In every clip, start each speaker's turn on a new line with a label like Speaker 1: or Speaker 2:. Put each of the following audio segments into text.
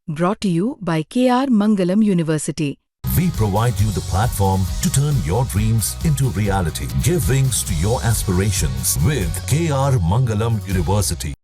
Speaker 1: Brought to you by KR Mangalam University.
Speaker 2: We provide you the platform to turn your dreams into reality. Give wings to your aspirations with KR Mangalam University.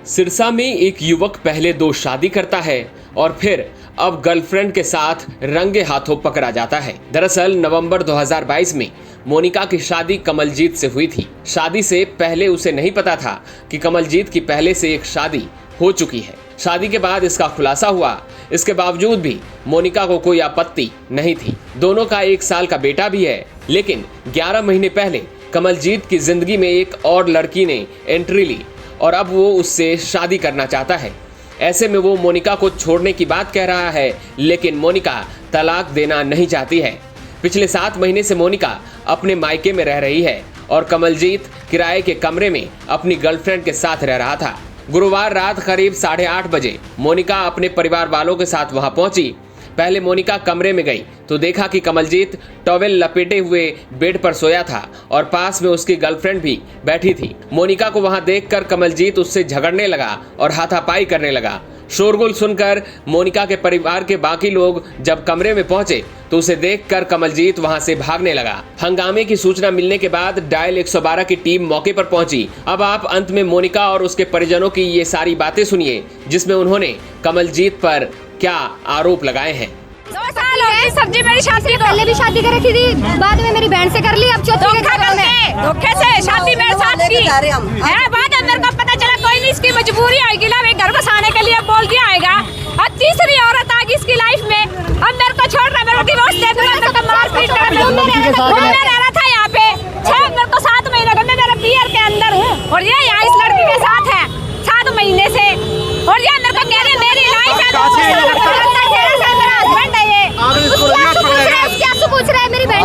Speaker 3: Sirsa में एक युवक पहले 2 शादी करता है और फिर अब गर्लफ्रेंड के साथ रंगे हाथों पकड़ा जाता है। दरअसल नवंबर 2022 में मोनिका की शादी कमलजीत से हुई थी। शादी से पहले उसे नहीं पता था कि कमलजीत की पहले से एक शादी हो चुकी है। शादी के बाद इसका खुलासा हुआ। इसके बावजूद भी मोनिका को कोई आपत्ति नहीं थी। दोनों का 1 साल का बेटा भी है, लेकिन 11 महीने पहले कमलजीत की जिंदगी में एक और लड़की ने एंट्री ली और अब वो उससे शादी करना चाहता है। ऐसे में वो मोनिका को छोड़ने की बात कह रहा है, लेकिन मोनिका तलाक देना नहीं चाहती है। पिछले 7 महीने से मोनिका अपने मायके में रह रही है और कमलजीत किराए के कमरे में अपनी गर्लफ्रेंड के साथ रह रहा था। गुरुवार रात करीब 8:30 बजे मोनिका अपने परिवार वालों के साथ वहां पहुंची। पहले मोनिका कमरे में गई तो देखा कि कमलजीत टॉवेल लपेटे हुए बेड पर सोया था और पास में उसकी गर्लफ्रेंड भी बैठी थी। मोनिका को वहां देखकर कमलजीत उससे झगड़ने लगा और हाथापाई करने लगा। शोरगुल सुनकर मोनिका के परिवार के बाकी लोग जब कमरे में पहुंचे तो उसे देखकर कमलजीत वहां से भागने लगा। हंगामे की सूचना मिलने के बाद डायल 112 की टीम मौके पर पहुंची। अब आप अंत में मोनिका और उसके परिजनों की ये सारी बातें सुनिए, जिसमें उन्होंने कमलजीत पर क्या आरोप लगाए हैं।
Speaker 4: 2 साल हो गए सब्जी मेरी शादी को। पहले भी शादी कर रखी थी, बाद में मेरी बहन से कर ली, अब चौथी के घर में धोखे से शादी मेरे साथ की है। बाद में मेरे को पता चला कोई नहीं, इसकी मजबूरी आएगी ना, भाई घर बसाने के लिए बोल दिया आएगा। अब तीसरी औरत आ गई इसकी लाइफ में। अब मेरे को छोड़ रहा, मेरा डिवोर्स दे दूंगा, मेरे को मारपीट कर रहना था यहाँ पे। 6 मेरे को 7 महीने का मैं मेरा पीयर के अंदर हूँ और ये यहाँ इस लड़की के साथ है 7 महीने से। और ये मेरे को कह रहे मेरी लाइफ है, पूछ रहा है मेरी बहन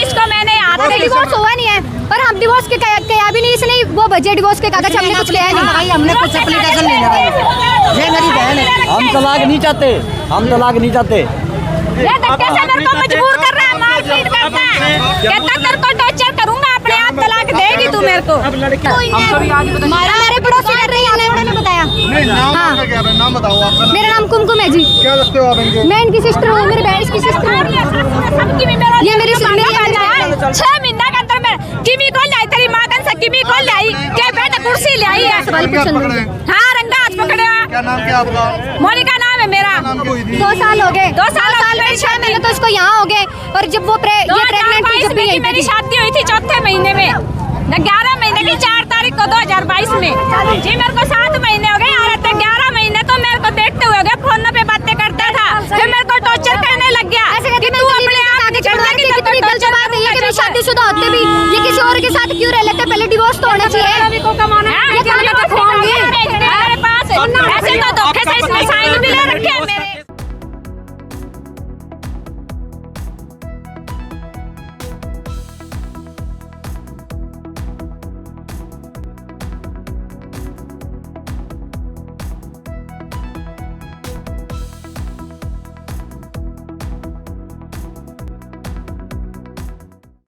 Speaker 4: इसको मैंने डिवोर्स हुआ नहीं है और हम डिवोर्स के कहा भी नहीं, इसने वो बजे डिवोर्स के कागज हमने कुछ किया नहीं।
Speaker 5: हमने कुछ एप्लीकेशन नहीं लगाई। ये मेरी बहन है। हम तलाक नहीं चाहते, हम तलाक नहीं चाहते।
Speaker 4: ये धक्के से मेरे को मजबूर कर रहा है, मारपीट करता है, कहता तेरे को टॉर्चर करूंगा, अपने आप तलाक देगी तू मेरे को। मारा मेरे पड़ोसी कर रही है, उन्होंने बताया।
Speaker 5: नाम बताओ आपका।
Speaker 4: मेरा नाम कुमकुम है जी।
Speaker 5: क्या लगते हो आप इनके?
Speaker 4: मैं इनकी सिस्टर हूँ, मेरी बहन इसकी सिस्टर है। ये मेरी 6 महीना के अंदर मैं किमी को लाई, तेरी माँ का किमी को लाई के बैठ कुर्सी ले आई है। हाँ, रंगा हाथ पकड़े।
Speaker 5: क्या नाम क्या आपका?
Speaker 4: मोनिका नाम है मेरा। 2 साल हो गए। 2 साल 6 महीने तो इसको यहाँ हो गए और जब वो प्रेग्नेंट थी जब भी मेरी शादी हुई थी 4थे महीने में, 11 महीने की 4 तारीख को 2022 में जी। मेरे को 7 महीने हो गए और 11 महीने तो मेरे को देखते हुए हो गए, फोन पे बातें करता था, फिर मेरे को टॉर्चर करने लग गया कि तू अपने आप शादीशुदा होते भी ये किसी और के साथ क्यों रह लेते? पहले डिवोर्स तो होना चाहिए। ये पास ऐसे तो धोखे से इसने साइन भी ले रखे हैं मेरे।